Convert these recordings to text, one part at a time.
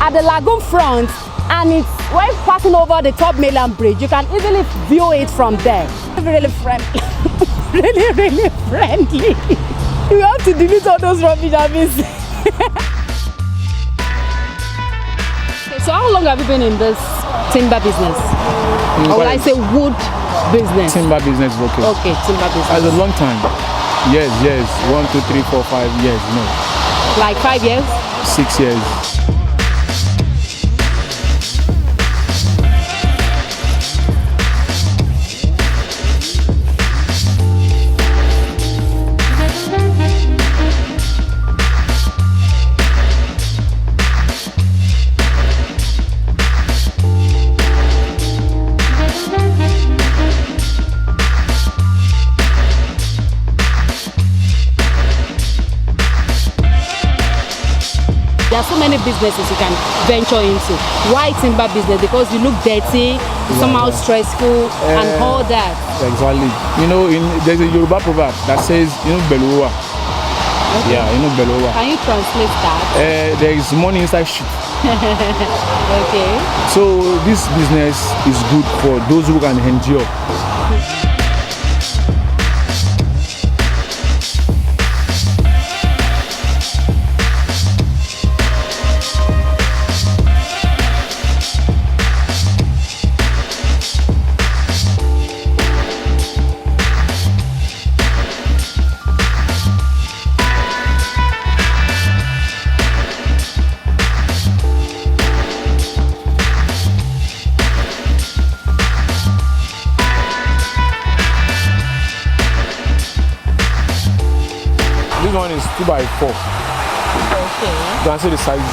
at the lagoon front, and it's when passing over the Third Mainland Bridge. You can easily view it from there. Really friendly. really friendly. You have to delete all those rubbish habits. Okay, so how long have you been in this timber business? Or will I say wood business? Timber business, okay. Okay, timber business. As a long time. Yes. 1, 2, 3, 4, 5 years. No. Like 5 years? 6 years. There are so many businesses you can venture into. Why timber business? Because you look dirty, somehow stressful, and all that. Exactly. You know, there's a Yoruba proverb that says, Belowa. Okay. Yeah, Belowa. Can you translate that? There is money inside shit. Okay. So this business is good for those who can endure. This one is 2 by 4. Okay. You can see the size.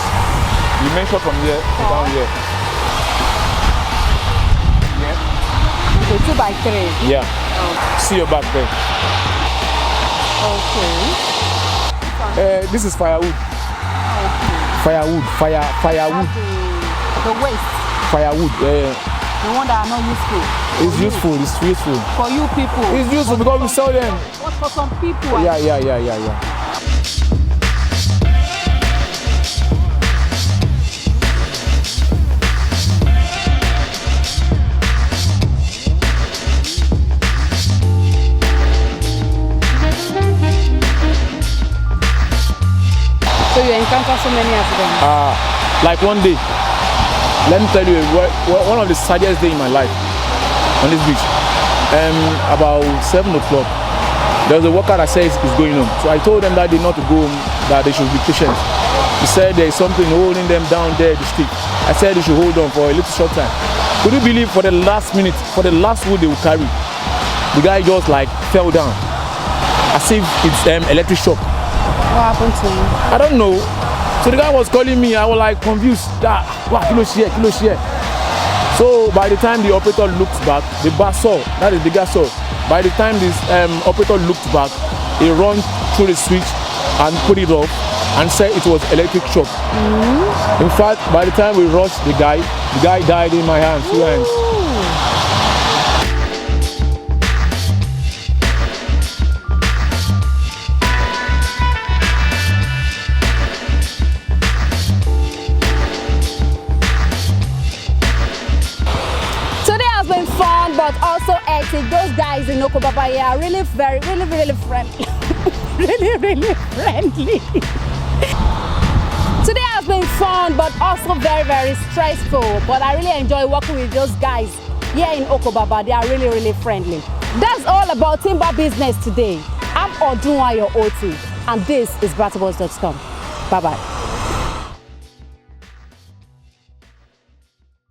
You measure from here to down here. Yeah. Okay, 2 by 3. Yeah. Okay. See your back there. Okay. This is firewood. Okay. Firewood. The waste. Firewood. The one that are not useful. It's useful. It's useful. For you people. It's useful because we sell them. What for some people? Yeah. So you encounter so many accidents? Like one day, let me tell you, one of the saddest days in my life on this beach. About 7 o'clock, there was a worker that says it's going home. So I told them that day not to go home, that they should be patient. He said there is something holding them down there, the stick. I said they should hold on for a little short time. Could you believe for the last minute, for the last wood they will carry, the guy just like fell down, as if it's electric shock. What happened to him? I don't know. So the guy was calling me. I was like confused. Kilo share. So by the time the operator looked back, the bar saw, that is the guy saw. By the time this operator looked back, he ran through the switch and put it off and said it was electric shock. In fact, by the time we rushed the guy died in my hands, 2 hands. Fun but also hectic. Those guys in Okobaba are really really friendly. really friendly. Today has been fun but also very stressful, but I really enjoy working with those guys here in Okobaba. They are really friendly. That's all about timber business today. I'm Odunwa, your OT, and this is BattaBox.com. Bye bye.